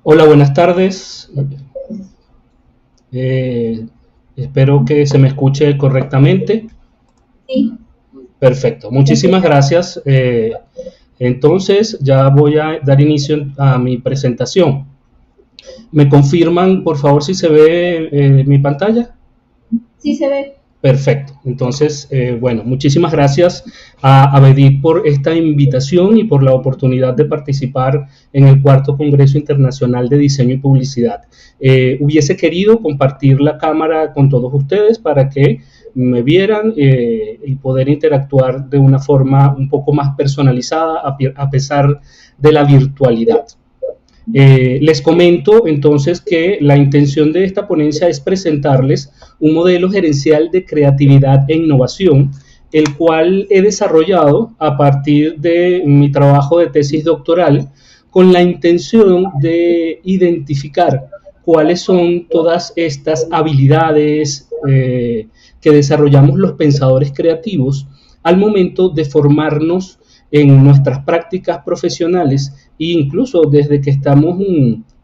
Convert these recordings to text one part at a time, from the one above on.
Hola, buenas tardes. Eh, Espero que se me escuche correctamente. Sí, Perfecto, te muchísimas escuchamos. gracias. Entonces, ya voy a dar inicio a mi presentación. ¿Me confirman, por favor, si se ve mi pantalla? Sí se ve. Perfecto. Entonces, bueno, muchísimas gracias a Abedit por esta invitación y por la oportunidad de participar en el cuarto Congreso Internacional de Diseño y Publicidad. Hubiese querido compartir la cámara con todos ustedes para que me vieran y poder interactuar de una forma un poco más personalizada a pesar de la virtualidad. Les comento entonces que la intención de esta ponencia es presentarles un modelo gerencial de creatividad e innovación, el cual he desarrollado a partir de mi trabajo de tesis doctoral con la intención de identificar cuáles son todas estas habilidades que desarrollamos los pensadores creativos al momento de formarnos en nuestras prácticas profesionales e incluso desde que estamos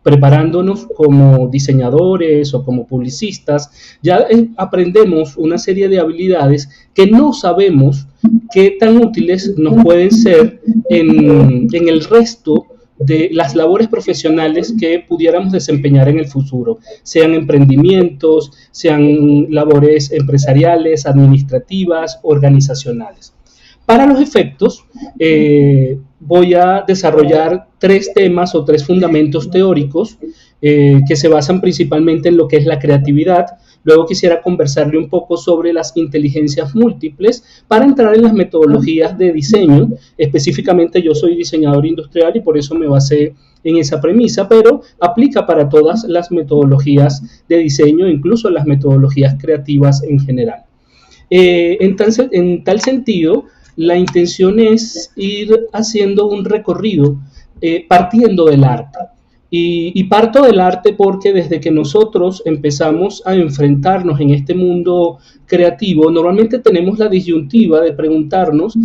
preparándonos como diseñadores o como publicistas, ya aprendemos una serie de habilidades que no sabemos qué tan útiles nos pueden ser en el resto de las labores profesionales que pudiéramos desempeñar en el futuro, sean emprendimientos, sean labores empresariales, administrativas, organizacionales. Para los efectos, voy a desarrollar tres temas o tres fundamentos teóricos que se basan principalmente en lo que es la creatividad. Luego quisiera conversarle un poco sobre las inteligencias múltiples para entrar en las metodologías de diseño. Específicamente yo soy diseñador industrial y por eso me basé en esa premisa, pero aplica para todas las metodologías de diseño, incluso las metodologías creativas en general. Entonces, en tal sentido, la intención es ir haciendo un recorrido partiendo del arte. Y parto del arte porque desde que nosotros empezamos a enfrentarnos en este mundo creativo, normalmente tenemos la disyuntiva de preguntarnos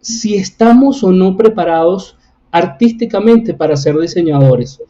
si estamos o no preparados artísticamente para ser diseñadores.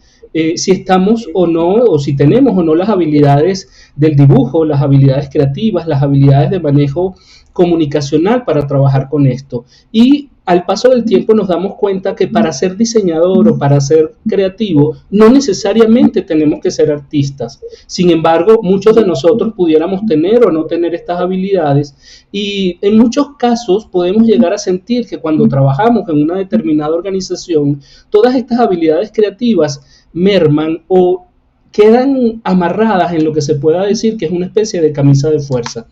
Si estamos o no, o si tenemos o no las habilidades del dibujo, las habilidades creativas, las habilidades de manejo comunicacional para trabajar con esto. Y al paso del tiempo nos damos cuenta que para ser diseñador o para ser creativo no necesariamente tenemos que ser artistas. Sin embargo, muchos de nosotros pudiéramos tener o no tener estas habilidades y en muchos casos podemos llegar a sentir que cuando trabajamos en una determinada organización, todas estas habilidades creativas merman o quedan amarradas en lo que se pueda decir que es una especie de camisa de fuerza.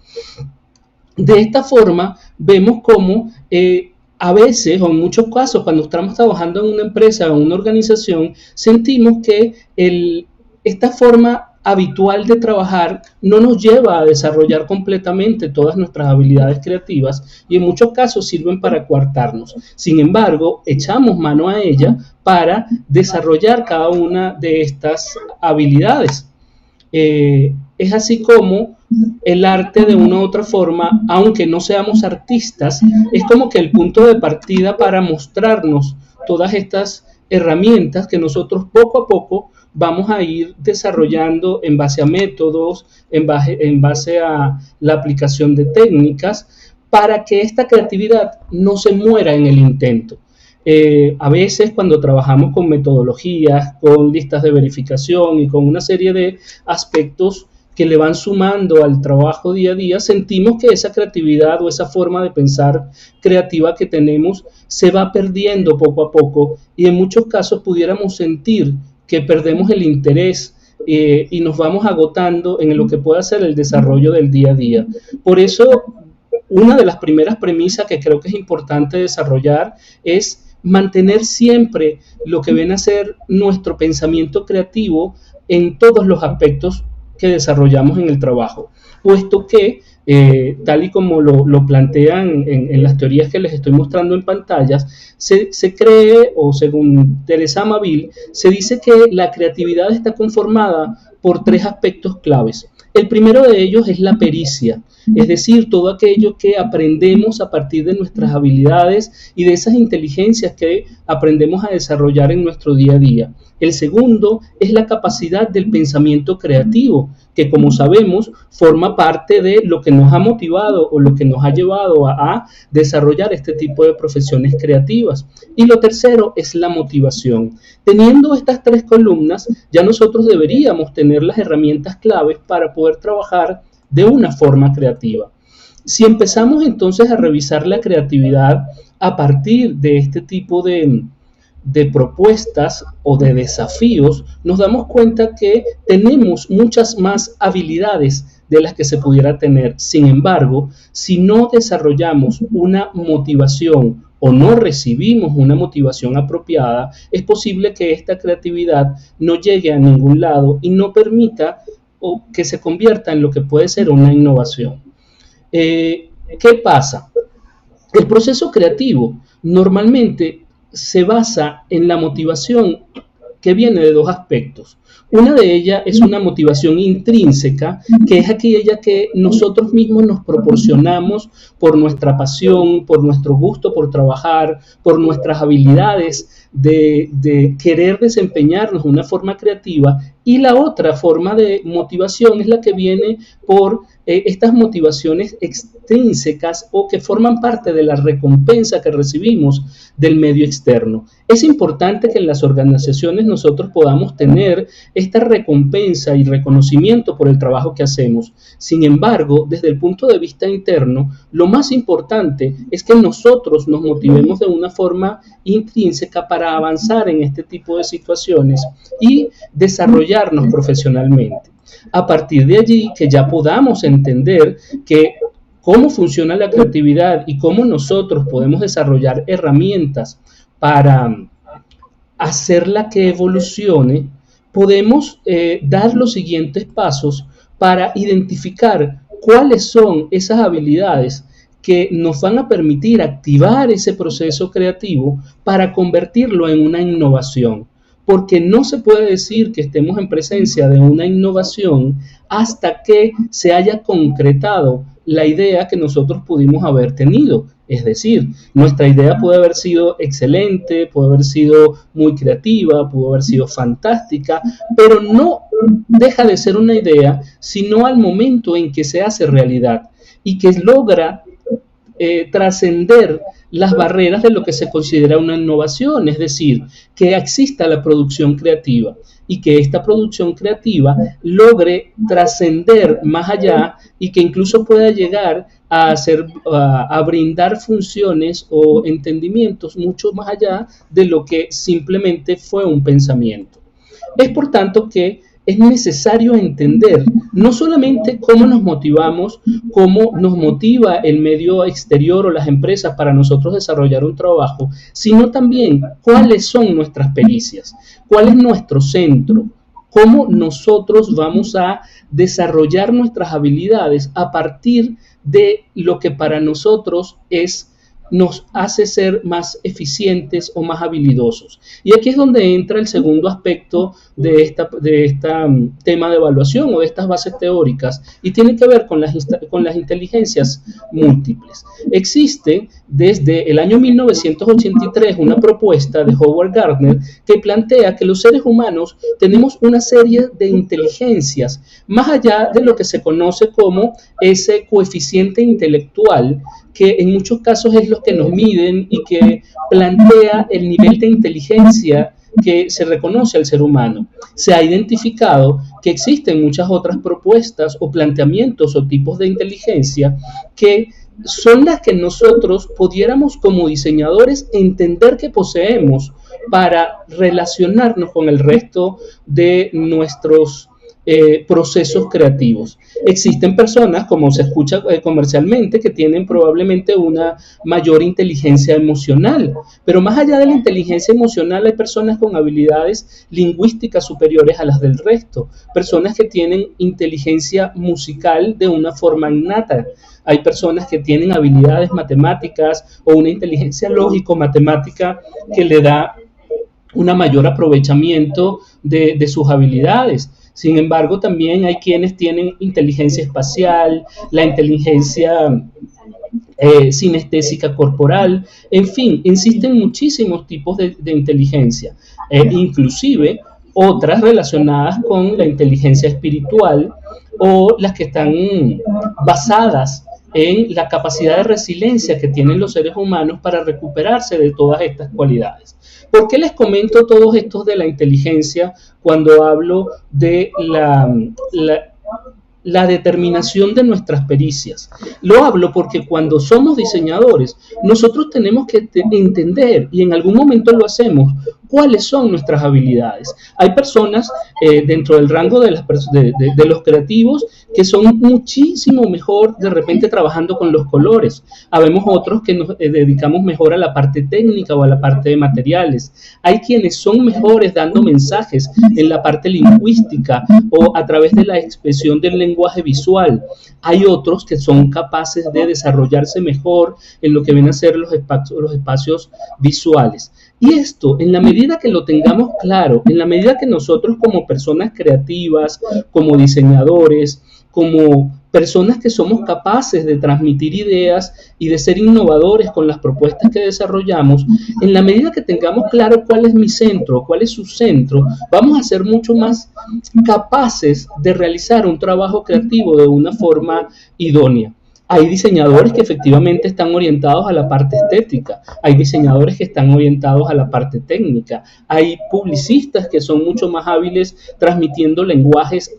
De esta forma, vemos cómo a veces, o en muchos casos, cuando estamos trabajando en una empresa o en una organización, sentimos que esta forma habitual de trabajar no nos lleva a desarrollar completamente todas nuestras habilidades creativas y en muchos casos sirven para coartarnos. Sin embargo, echamos mano a ella para desarrollar cada una de estas habilidades. Es así como el arte de una u otra forma, aunque no seamos artistas, es como que el punto de partida para mostrarnos todas estas herramientas que nosotros poco a poco vamos a ir desarrollando en base a métodos, en base a la aplicación de técnicas, para que esta creatividad no se muera en el intento. A veces cuando trabajamos con metodologías, con listas de verificación y con una serie de aspectos que le van sumando al trabajo día a día, sentimos que esa creatividad o esa forma de pensar creativa que tenemos se va perdiendo poco a poco y en muchos casos pudiéramos sentir que perdemos el interés y nos vamos agotando en lo que pueda ser el desarrollo del día a día. Por eso, una de las primeras premisas que creo que es importante desarrollar es mantener siempre lo que viene a ser nuestro pensamiento creativo en todos los aspectos que desarrollamos en el trabajo, puesto que tal y como lo plantean en las teorías que les estoy mostrando en pantallas, se cree, o según Teresa Amabile, se dice que la creatividad está conformada por tres aspectos claves. El primero de ellos es la pericia. es decir, todo aquello que aprendemos a partir de nuestras habilidades y de esas inteligencias que aprendemos a desarrollar en nuestro día a día. El segundo es la capacidad del pensamiento creativo, que como sabemos forma parte de lo que nos ha motivado o lo que nos ha llevado a desarrollar este tipo de profesiones creativas. Y lo tercero es la motivación. Teniendo estas tres columnas, ya nosotros deberíamos tener las herramientas claves para poder trabajar de una forma creativa. Si empezamos entonces a revisar la creatividad a partir de este tipo de propuestas o de desafíos, nos damos cuenta que tenemos muchas más habilidades de las que se pudiera tener. Sin embargo, si no desarrollamos una motivación o no recibimos una motivación apropiada, es posible que esta creatividad no llegue a ningún lado y no permita o que se convierta en lo que puede ser una innovación. ¿Qué pasa? El proceso creativo normalmente se basa en la motivación que viene de dos aspectos. Una de ellas es una motivación intrínseca, que es aquella que nosotros mismos nos proporcionamos por nuestra pasión, por nuestro gusto por trabajar, por nuestras habilidades de querer desempeñarnos de una forma creativa. Y la otra forma de motivación es la que viene por estas motivaciones extrínsecas o que forman parte de la recompensa que recibimos del medio externo. Es importante que en las organizaciones nosotros podamos tener esta recompensa y reconocimiento por el trabajo que hacemos. Sin embargo, desde el punto de vista interno, lo más importante es que nosotros nos motivemos de una forma intrínseca para avanzar en este tipo de situaciones y desarrollarnos profesionalmente. A partir de allí, que ya podamos entender que cómo funciona la creatividad y cómo nosotros podemos desarrollar herramientas para hacerla que evolucione, podemos dar los siguientes pasos para identificar cuáles son esas habilidades que nos van a permitir activar ese proceso creativo para convertirlo en una innovación. Porque no se puede decir que estemos en presencia de una innovación hasta que se haya concretado la idea que nosotros pudimos haber tenido. Es decir, nuestra idea puede haber sido excelente, puede haber sido muy creativa, puede haber sido fantástica, pero no deja de ser una idea, sino al momento en que se hace realidad y que logra trascender las barreras de lo que se considera una innovación, es decir, que exista la producción creativa y que esta producción creativa logre trascender más allá y que incluso pueda llegar a brindar funciones o entendimientos mucho más allá de lo que simplemente fue un pensamiento. Es por tanto que es necesario entender no solamente cómo nos motivamos, cómo nos motiva el medio exterior o las empresas para nosotros desarrollar un trabajo, sino también cuáles son nuestras pericias, cuál es nuestro centro, cómo nosotros vamos a desarrollar nuestras habilidades a partir de lo que para nosotros nos hace ser más eficientes o más habilidosos. Y aquí es donde entra el segundo aspecto de este tema de evaluación o de estas bases teóricas y tiene que ver con las inteligencias múltiples. Existe desde el año 1983 una propuesta de Howard Gardner que plantea que los seres humanos tenemos una serie de inteligencias más allá de lo que se conoce como ese coeficiente intelectual, que en muchos casos es lo que nos miden y que plantea el nivel de inteligencia que se reconoce al ser humano. Se ha identificado que existen muchas otras propuestas o planteamientos o tipos de inteligencia que son las que nosotros pudiéramos como diseñadores entender que poseemos para relacionarnos con el resto de nuestros procesos creativos. Existen personas, como se escucha comercialmente, que tienen probablemente una mayor inteligencia emocional, pero más allá de la inteligencia emocional hay personas con habilidades lingüísticas superiores a las del resto, personas que tienen inteligencia musical de una forma innata, hay personas que tienen habilidades matemáticas o una inteligencia lógico-matemática que le da un mayor aprovechamiento de sus habilidades. Sin embargo, también hay quienes tienen inteligencia espacial, la inteligencia sinestésica corporal, en fin, existen muchísimos tipos de inteligencia, inclusive otras relacionadas con la inteligencia espiritual o las que están basadas en la capacidad de resiliencia que tienen los seres humanos para recuperarse de todas estas cualidades. ¿Por qué les comento todos estos de la inteligencia cuando hablo de la determinación de nuestras pericias? Lo hablo porque cuando somos diseñadores, nosotros tenemos que entender, y en algún momento lo hacemos, cuáles son nuestras habilidades. Hay personas dentro del rango de los creativos que son muchísimo mejor de repente trabajando con los colores. Habemos otros que nos dedicamos mejor a la parte técnica o a la parte de materiales. Hay quienes son mejores dando mensajes en la parte lingüística o a través de la expresión del lenguaje visual. Hay otros que son capaces de desarrollarse mejor en lo que vienen a ser los espacios visuales. Y esto, en la medida que lo tengamos claro, en la medida que nosotros como personas creativas, como diseñadores, como personas que somos capaces de transmitir ideas y de ser innovadores con las propuestas que desarrollamos, en la medida que tengamos claro cuál es mi centro, cuál es su centro, vamos a ser mucho más capaces de realizar un trabajo creativo de una forma idónea. Hay diseñadores que efectivamente están orientados a la parte estética, hay diseñadores que están orientados a la parte técnica, hay publicistas que son mucho más hábiles transmitiendo lenguajes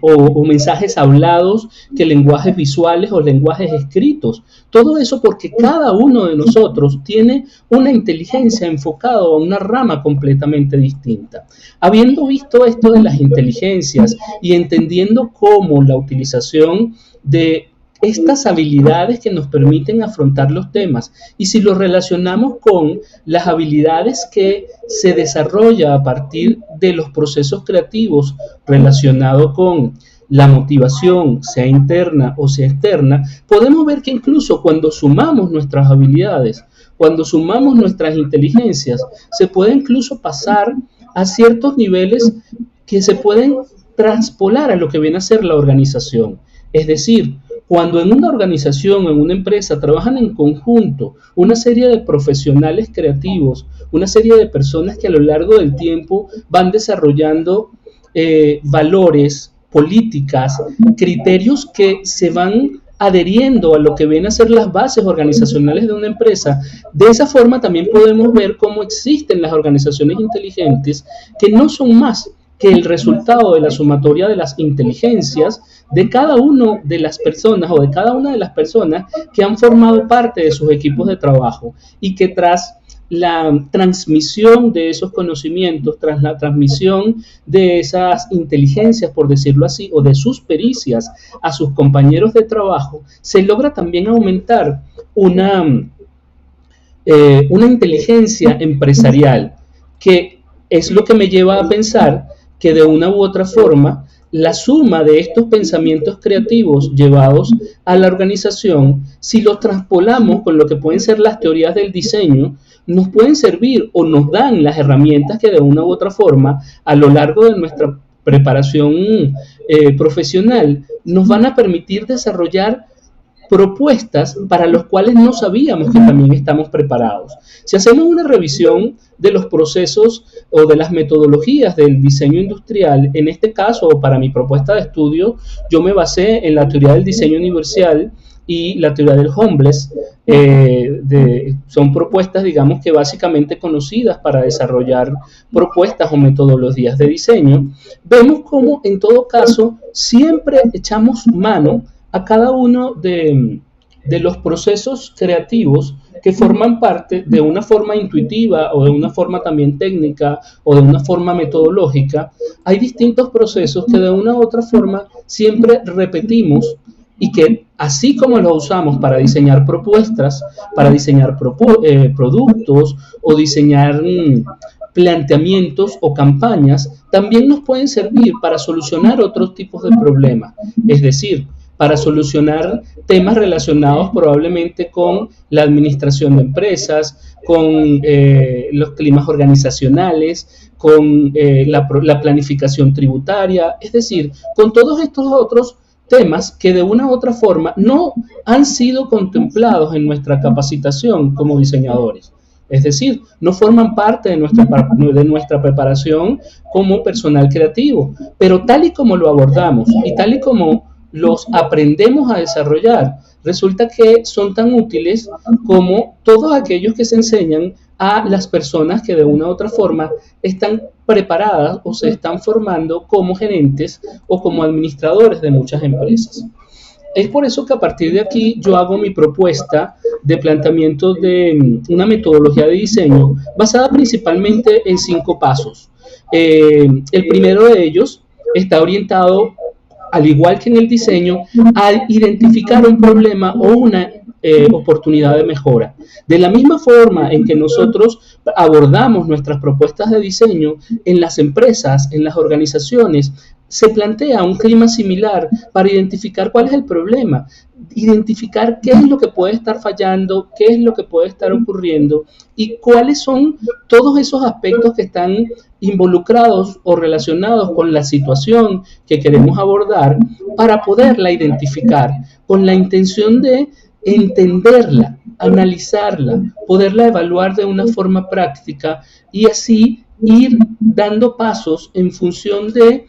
o mensajes hablados que lenguajes visuales o lenguajes escritos. Todo eso porque cada uno de nosotros tiene una inteligencia enfocada a una rama completamente distinta. Habiendo visto esto de las inteligencias y entendiendo cómo la utilización de estas habilidades que nos permiten afrontar los temas, y si lo relacionamos con las habilidades que se desarrolla a partir de los procesos creativos relacionados con la motivación, sea interna o sea externa, podemos ver que incluso cuando sumamos nuestras habilidades, cuando sumamos nuestras inteligencias, se puede incluso pasar a ciertos niveles que se pueden traspolar a lo que viene a ser la organización. Es decir, cuando en una organización, en una empresa, trabajan en conjunto una serie de profesionales creativos, una serie de personas que a lo largo del tiempo van desarrollando valores, políticas, criterios que se van adheriendo a lo que vienen a ser las bases organizacionales de una empresa. De esa forma también podemos ver cómo existen las organizaciones inteligentes que no son más que el resultado de la sumatoria de las inteligencias de cada una de las personas o de cada una de las personas que han formado parte de sus equipos de trabajo y que tras la transmisión de esos conocimientos, tras la transmisión de esas inteligencias, por decirlo así, o de sus pericias a sus compañeros de trabajo, se logra también aumentar una inteligencia empresarial, que es lo que me lleva a pensar que de una u otra forma la suma de estos pensamientos creativos llevados a la organización, si los traspolamos con lo que pueden ser las teorías del diseño, nos pueden servir o nos dan las herramientas que de una u otra forma a lo largo de nuestra preparación profesional nos van a permitir desarrollar propuestas para los cuales no sabíamos que también estamos preparados. Si hacemos una revisión de los procesos o de las metodologías del diseño industrial, en este caso, para mi propuesta de estudio, yo me basé en la teoría del diseño universal y la teoría del Homeless. Son propuestas, digamos, que básicamente conocidas para desarrollar propuestas o metodologías de diseño. Vemos cómo, en todo caso, siempre echamos mano a cada uno de los procesos creativos que forman parte de una forma intuitiva o de una forma también técnica o de una forma metodológica. Hay distintos procesos que de una u otra forma siempre repetimos y que así como los usamos para diseñar propuestas, para diseñar productos o diseñar planteamientos o campañas, también nos pueden servir para solonar otros tipos de problemas. Es decir, para solucionar temas relacionados probablemente con la administración de empresas, con los climas organizacionales, con la planificación tributaria, es decir, con todos estos otros temas que de una u otra forma no han sido contemplados en nuestra capacitación como diseñadores. Es decir, no forman parte de nuestra preparación como personal creativo, pero tal y como lo abordamos y tal y como los aprendemos a desarrollar, resulta que son tan útiles como todos aquellos que se enseñan a las personas que de una u otra forma están preparadas o se están formando como gerentes o como administradores de muchas empresas. Es por eso que a partir de aquí yo hago mi propuesta de planteamiento de una metodología de diseño basada principalmente en 5 pasos. El primero de ellos está orientado, al igual que en el diseño, a identificar un problema o una oportunidad de mejora. De la misma forma en que nosotros abordamos nuestras propuestas de diseño en las empresas, en las organizaciones, se plantea un clima similar para identificar cuál es el problema, identificar qué es lo que puede estar fallando, qué es lo que puede estar ocurriendo y cuáles son todos esos aspectos que están involucrados o relacionados con la situación que queremos abordar para poderla identificar con la intención de entenderla, analizarla, poderla evaluar de una forma práctica y así ir dando pasos en función de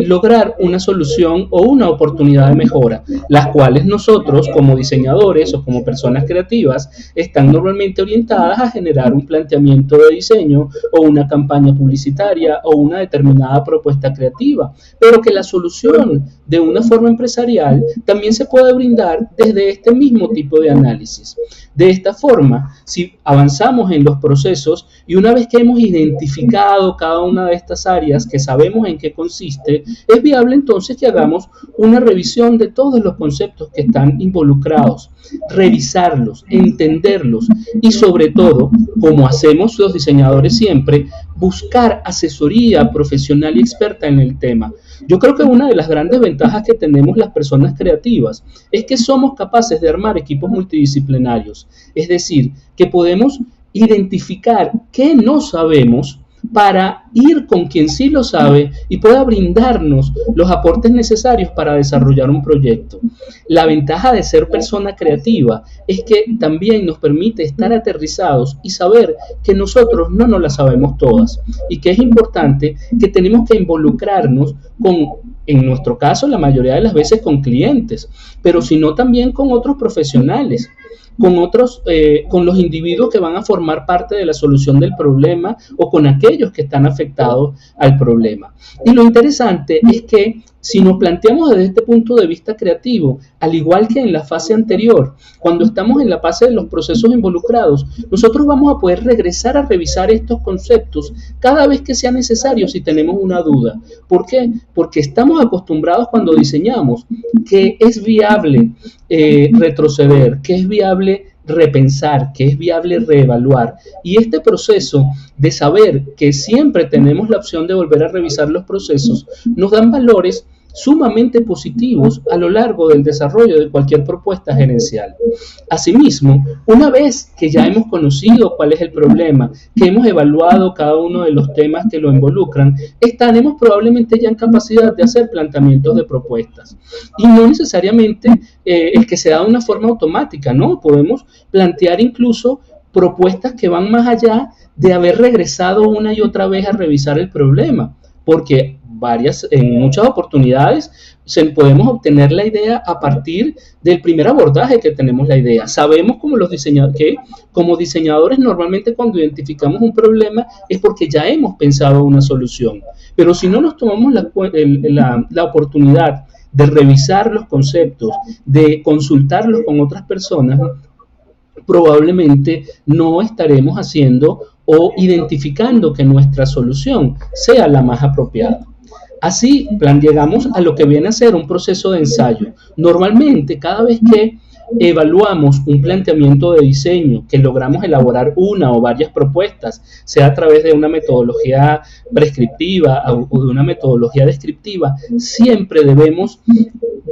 lograr una solución o una oportunidad de mejora, las cuales nosotros como diseñadores o como personas creativas están normalmente orientadas a generar un planteamiento de diseño o una campaña publicitaria o una determinada propuesta creativa, pero que la solución de una forma empresarial también se puede brindar desde este mismo tipo de análisis. De esta forma, si avanzamos en los procesos y una vez que hemos identificado cada una de estas áreas, que sabemos en qué consiste, es viable entonces que hagamos una revisión de todos los conceptos que están involucrados, revisarlos, entenderlos y sobre todo, como hacemos los diseñadores siempre, buscar asesoría profesional y experta en el tema. Yo creo que una de las grandes ventajas que tenemos las personas creativas es que somos capaces de armar equipos multidisciplinarios, es decir, que podemos identificar qué no sabemos para ir con quien sí lo sabe y pueda brindarnos los aportes necesarios para desarrollar un proyecto. La ventaja de ser persona creativa es que también nos permite estar aterrizados y saber que nosotros no nos las sabemos todas y que es importante que tenemos que involucrarnos con, en nuestro caso, la mayoría de las veces con clientes, pero sino también con otros profesionales, con los individuos que van a formar parte de la solución del problema o con aquellos que están afectados al problema. Y lo interesante es que si nos planteamos desde este punto de vista creativo, al igual que en la fase anterior, cuando estamos en la fase de los procesos involucrados, nosotros vamos a poder regresar a revisar estos conceptos cada vez que sea necesario si tenemos una duda. ¿Por qué? Porque estamos acostumbrados cuando diseñamos que es viable retroceder, que es viable repensar, que es viable reevaluar. Y este proceso de saber que siempre tenemos la opción de volver a revisar los procesos nos dan valores sumamente positivos a lo largo del desarrollo de cualquier propuesta gerencial. Asimismo, una vez que ya hemos conocido cuál es el problema, que hemos evaluado cada uno de los temas que lo involucran, estaremos probablemente ya en capacidad de hacer planteamientos de propuestas. Y no necesariamente el que se da de una forma automática, ¿no? Podemos plantear incluso propuestas que van más allá de haber regresado una y otra vez a revisar el problema, porque en muchas oportunidades podemos obtener la idea a partir del primer abordaje que tenemos la idea. Sabemos que como diseñadores normalmente cuando identificamos un problema es porque ya hemos pensado una solución, pero si no nos tomamos la oportunidad de revisar los conceptos, de consultarlos con otras personas, probablemente no estaremos haciendo o identificando que nuestra solución sea la más apropiada. Así, llegamos a lo que viene a ser un proceso de ensayo. Normalmente, cada vez que evaluamos un planteamiento de diseño, que logramos elaborar una o varias propuestas, sea a través de una metodología prescriptiva o de una metodología descriptiva, siempre debemos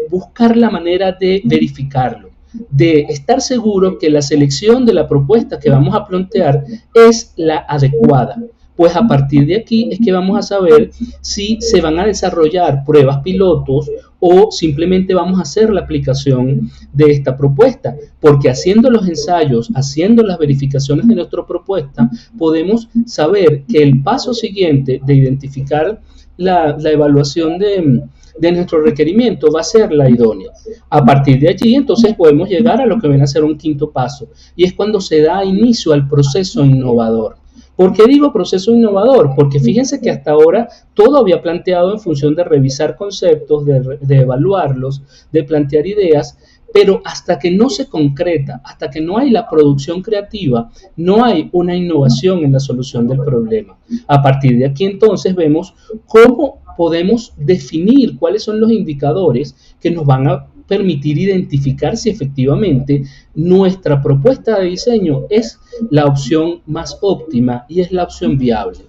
buscar la manera de verificarlo, de estar seguro que la selección de la propuesta que vamos a plantear es la adecuada. pues a partir de aquí es que vamos a saber si se van a desarrollar pruebas pilotos o simplemente vamos a hacer la aplicación de esta propuesta, porque haciendo los ensayos, haciendo las verificaciones de nuestra propuesta, podemos saber que el paso siguiente de identificar la evaluación de nuestro requerimiento va a ser la idónea. A partir de allí, entonces, podemos llegar a lo que viene a ser un quinto paso, y es cuando se da inicio al proceso innovador. ¿Por qué digo proceso innovador? Porque fíjense que hasta ahora todo había planteado en función de revisar conceptos, de evaluarlos, de plantear ideas, pero hasta que no se concreta, hasta que no hay la producción creativa, no hay una innovación en la solución del problema. A partir de aquí, entonces, vemos cómo podemos definir cuáles son los indicadores que nos van a permitir identificar si efectivamente nuestra propuesta de diseño es la opción más óptima y es la opción viable.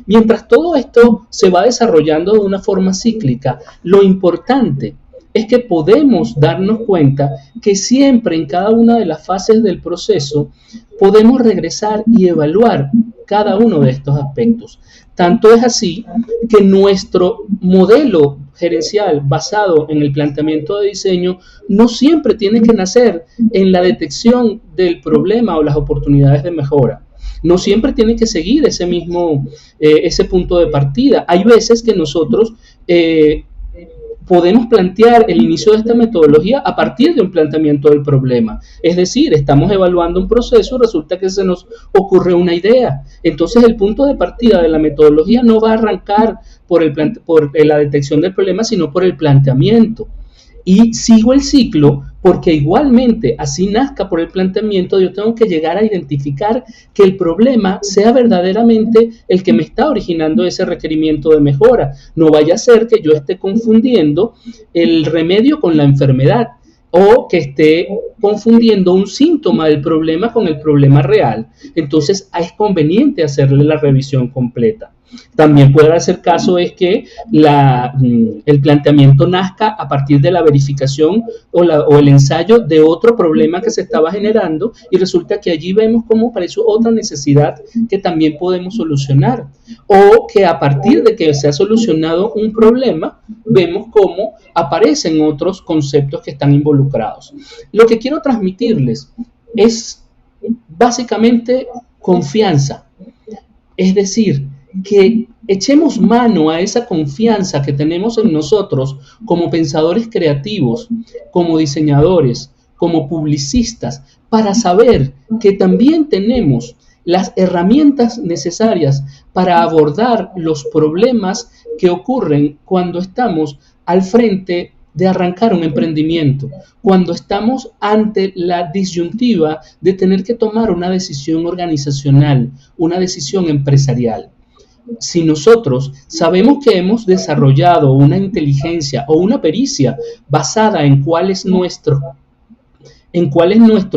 Mientras todo esto se va desarrollando de una forma cíclica, lo importante es que podemos darnos cuenta que siempre en cada una de las fases del proceso podemos regresar y evaluar cada uno de estos aspectos. Tanto es así que nuestro modelo gerencial basado en el planteamiento de diseño no siempre tiene que nacer en la detección del problema o las oportunidades de mejora. No siempre tiene que seguir ese punto de partida. Hay veces que nosotros podemos plantear el inicio de esta metodología a partir de un planteamiento del problema. Es decir, estamos evaluando un proceso, resulta que se nos ocurre una idea. Entonces, el punto de partida de la metodología no va a arrancar por la detección del problema, sino por el planteamiento. Y sigo el ciclo porque igualmente, así nazca por el planteamiento, yo tengo que llegar a identificar que el problema sea verdaderamente el que me está originando ese requerimiento de mejora. No vaya a ser que yo esté confundiendo el remedio con la enfermedad o que esté confundiendo un síntoma del problema con el problema real. Entonces, es conveniente hacerle la revisión completa. También puede ser caso es que el planteamiento nazca a partir de la verificación o el ensayo de otro problema que se estaba generando y resulta que allí vemos cómo apareció otra necesidad que también podemos solucionar, o que a partir de que se ha solucionado un problema vemos cómo aparecen otros conceptos que están involucrados. Lo que quiero transmitirles es básicamente confianza, es decir, que echemos mano a esa confianza que tenemos en nosotros como pensadores creativos, como diseñadores, como publicistas, para saber que también tenemos las herramientas necesarias para abordar los problemas que ocurren cuando estamos al frente de arrancar un emprendimiento, cuando estamos ante la disyuntiva de tener que tomar una decisión organizacional, una decisión empresarial. Si nosotros sabemos que hemos desarrollado una inteligencia o una pericia basada en cuál es nuestro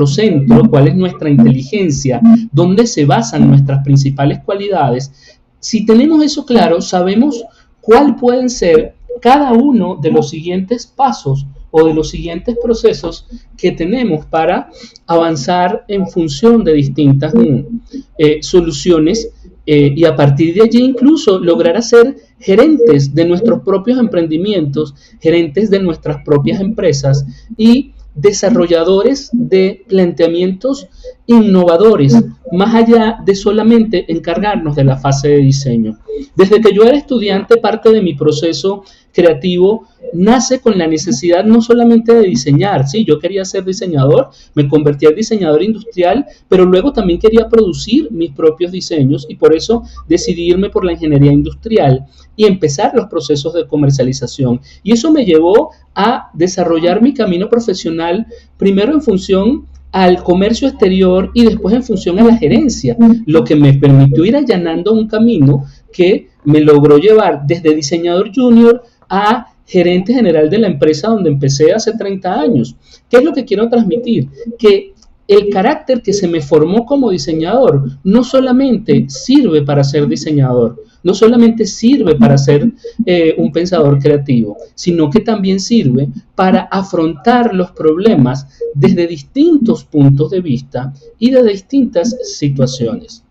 centro, cuál es nuestra inteligencia, dónde se basan nuestras principales cualidades, si tenemos eso claro, sabemos cuál pueden ser cada uno de los siguientes pasos o de los siguientes procesos que tenemos para avanzar en función de distintas soluciones y a partir de allí incluso lograr ser gerentes de nuestros propios emprendimientos, gerentes de nuestras propias empresas y desarrolladores de planteamientos innovadores, más allá de solamente encargarnos de la fase de diseño. Desde que yo era estudiante, parte de mi proceso creativo nace con la necesidad no solamente de diseñar, sí, yo quería ser diseñador, me convertí en diseñador industrial, pero luego también quería producir mis propios diseños y por eso decidí irme por la ingeniería industrial y empezar los procesos de comercialización. Y eso me llevó a desarrollar mi camino profesional, primero en función al comercio exterior y después en función a la gerencia, lo que me permitió ir allanando un camino que me logró llevar desde diseñador junior a gerente general de la empresa donde empecé hace 30 años. ¿Qué es lo que quiero transmitir? Que el carácter que se me formó como diseñador no solamente sirve para ser diseñador, no solamente sirve para ser un pensador creativo, sino que también sirve para afrontar los problemas desde distintos puntos de vista y de distintas situaciones.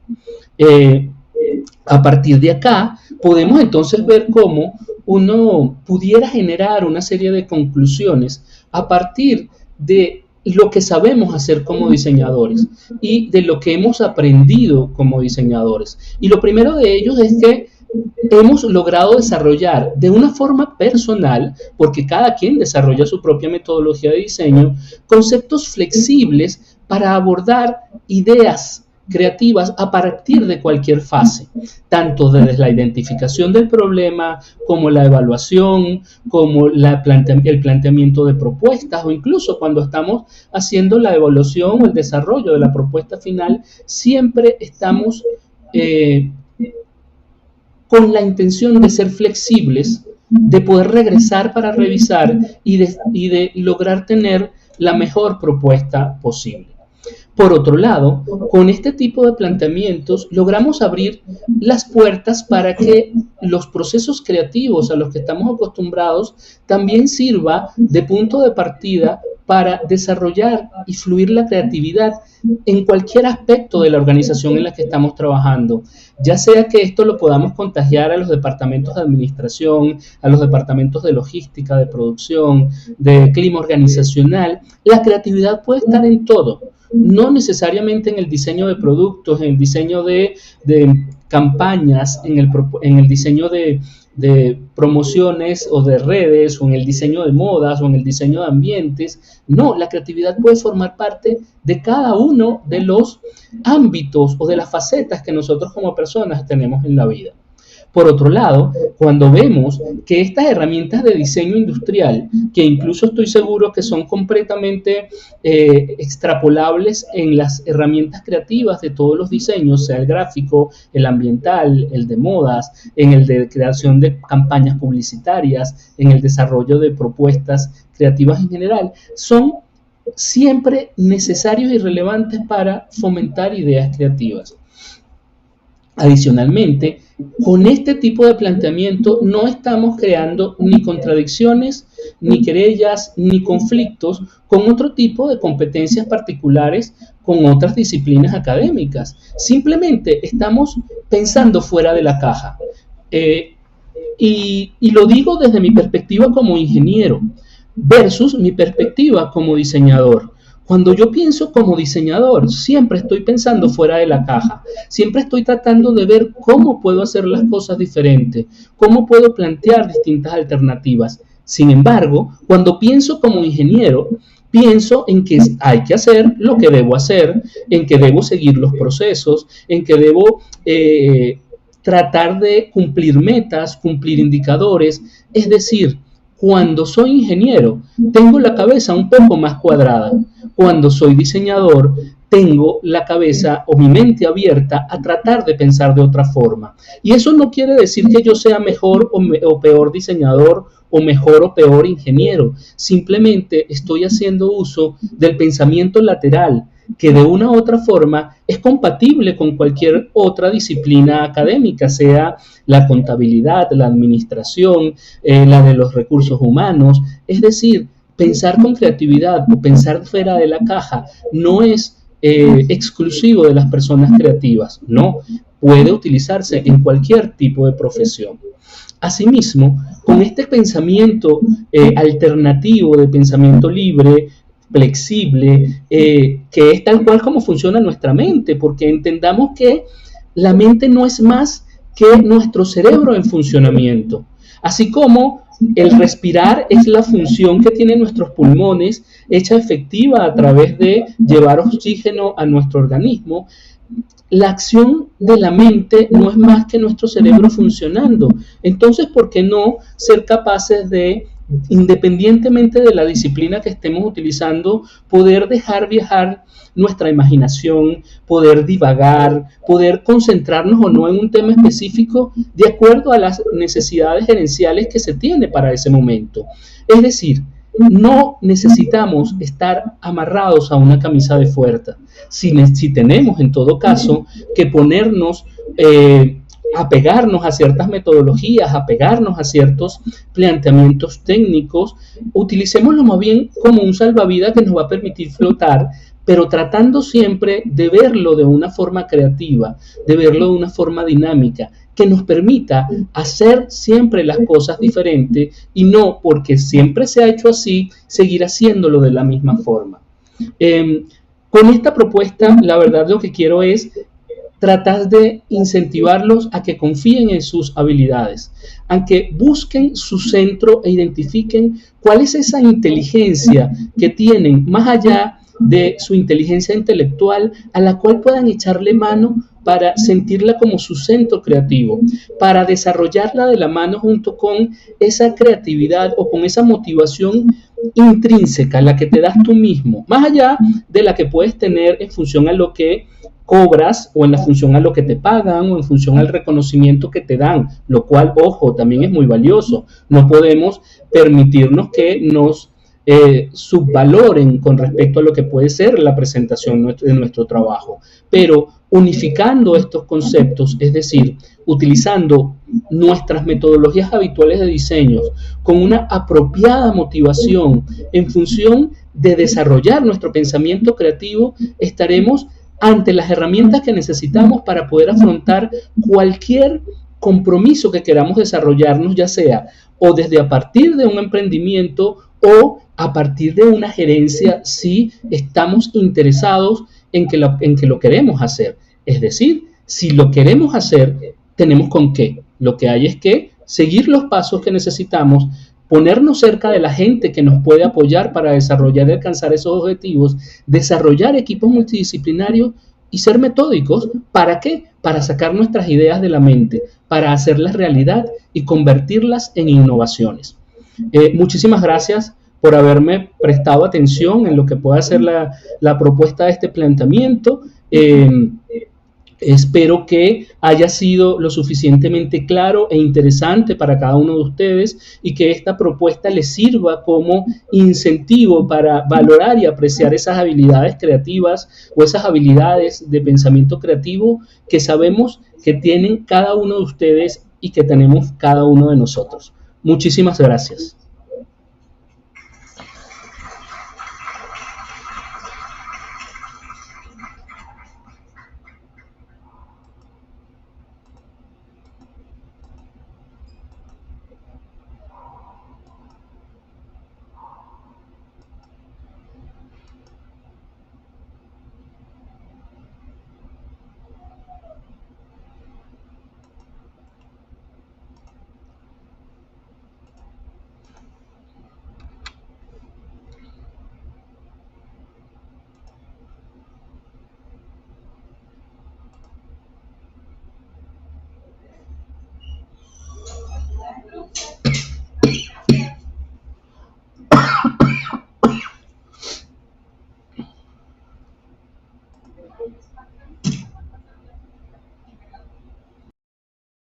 A partir de acá, podemos entonces ver cómo uno pudiera generar una serie de conclusiones a partir de lo que sabemos hacer como diseñadores y de lo que hemos aprendido como diseñadores. Y lo primero de ellos es que hemos logrado desarrollar de una forma personal, porque cada quien desarrolla su propia metodología de diseño, conceptos flexibles para abordar ideas creativas a partir de cualquier fase, tanto desde la identificación del problema, como la evaluación, como el planteamiento de propuestas, o incluso cuando estamos haciendo la evaluación o el desarrollo de la propuesta final, siempre estamos con la intención de ser flexibles, de poder regresar para revisar y de lograr tener la mejor propuesta posible. Por otro lado, con este tipo de planteamientos logramos abrir las puertas para que los procesos creativos a los que estamos acostumbrados también sirva de punto de partida para desarrollar y fluir la creatividad en cualquier aspecto de la organización en la que estamos trabajando, ya sea que esto lo podamos contagiar a los departamentos de administración, a los departamentos de logística, de producción, de clima organizacional. La creatividad puede estar en todo, no necesariamente en el diseño de productos, en el diseño de campañas, en el diseño de promociones o de redes, o en el diseño de modas, o en el diseño de ambientes. No, la creatividad puede formar parte de cada uno de los ámbitos o de las facetas que nosotros como personas tenemos en la vida. Por otro lado, cuando vemos que estas herramientas de diseño industrial, que incluso estoy seguro que son completamente extrapolables en las herramientas creativas de todos los diseños, sea el gráfico, el ambiental, el de modas, en el de creación de campañas publicitarias, en el desarrollo de propuestas creativas en general, son siempre necesarios y relevantes para fomentar ideas creativas. Adicionalmente, con este tipo de planteamiento no estamos creando ni contradicciones, ni querellas, ni conflictos con otro tipo de competencias particulares con otras disciplinas académicas. Simplemente estamos pensando fuera de la caja. Y lo digo desde mi perspectiva como ingeniero versus mi perspectiva como diseñador. Cuando yo pienso como diseñador, siempre estoy pensando fuera de la caja, siempre estoy tratando de ver cómo puedo hacer las cosas diferentes, cómo puedo plantear distintas alternativas. Sin embargo, cuando pienso como ingeniero, pienso en que hay que hacer lo que debo hacer, en que debo seguir los procesos, en que debo tratar de cumplir metas, cumplir indicadores, es decir, cuando soy ingeniero, tengo la cabeza un poco más cuadrada. Cuando soy diseñador, tengo la cabeza o mi mente abierta a tratar de pensar de otra forma. Y eso no quiere decir que yo sea mejor o peor diseñador o mejor o peor ingeniero. Simplemente estoy haciendo uso del pensamiento lateral, que de una u otra forma es compatible con cualquier otra disciplina académica, sea la contabilidad, la administración, la de los recursos humanos. Es decir, pensar con creatividad o pensar fuera de la caja no es exclusivo de las personas creativas, no, puede utilizarse en cualquier tipo de profesión. Asimismo, con este pensamiento alternativo, de pensamiento libre, flexible, que es tal cual como funciona nuestra mente, porque entendamos que la mente no es más que nuestro cerebro en funcionamiento, así como el respirar es la función que tienen nuestros pulmones, hecha efectiva a través de llevar oxígeno a nuestro organismo. La acción de la mente no es más que nuestro cerebro funcionando. Entonces, ¿por qué no ser capaces de, independientemente de la disciplina que estemos utilizando, poder dejar viajar nuestra imaginación, poder divagar, poder concentrarnos o no en un tema específico de acuerdo a las necesidades gerenciales que se tiene para ese momento? Es decir, no necesitamos estar amarrados a una camisa de fuerza. Si tenemos, en todo caso, que ponernos, apegarnos a ciertas metodologías, apegarnos a ciertos planteamientos técnicos, utilicémoslo más bien como un salvavidas que nos va a permitir flotar, pero tratando siempre de verlo de una forma creativa, de verlo de una forma dinámica, que nos permita hacer siempre las cosas diferentes y no porque siempre se ha hecho así, seguir haciéndolo de la misma forma. Con esta propuesta, la verdad lo que quiero es tratar de incentivarlos a que confíen en sus habilidades, a que busquen su centro e identifiquen cuál es esa inteligencia que tienen más allá de su inteligencia intelectual, a la cual puedan echarle mano para sentirla como su centro creativo, para desarrollarla de la mano junto con esa creatividad o con esa motivación intrínseca, la que te das tú mismo, más allá de la que puedes tener en función a lo que cobras o en la función a lo que te pagan o en función al reconocimiento que te dan, lo cual, ojo, también es muy valioso. No podemos permitirnos que nos subvaloren con respecto a lo que puede ser la presentación de nuestro trabajo, pero unificando estos conceptos, es decir, utilizando nuestras metodologías habituales de diseño con una apropiada motivación en función de desarrollar nuestro pensamiento creativo, estaremos ante las herramientas que necesitamos para poder afrontar cualquier compromiso que queramos desarrollarnos, ya sea o desde a partir de un emprendimiento o a partir de una gerencia si estamos interesados en que lo queremos hacer. Es decir, si lo queremos hacer, tenemos con qué. Lo que hay es que seguir los pasos que necesitamos, ponernos cerca de la gente que nos puede apoyar para desarrollar y alcanzar esos objetivos, desarrollar equipos multidisciplinarios y ser metódicos. ¿Para qué? Para sacar nuestras ideas de la mente, para hacerlas realidad y convertirlas en innovaciones. Muchísimas gracias por haberme prestado atención en lo que pueda ser la propuesta de este planteamiento. Espero que haya sido lo suficientemente claro e interesante para cada uno de ustedes y que esta propuesta les sirva como incentivo para valorar y apreciar esas habilidades creativas o esas habilidades de pensamiento creativo que sabemos que tienen cada uno de ustedes y que tenemos cada uno de nosotros. Muchísimas gracias.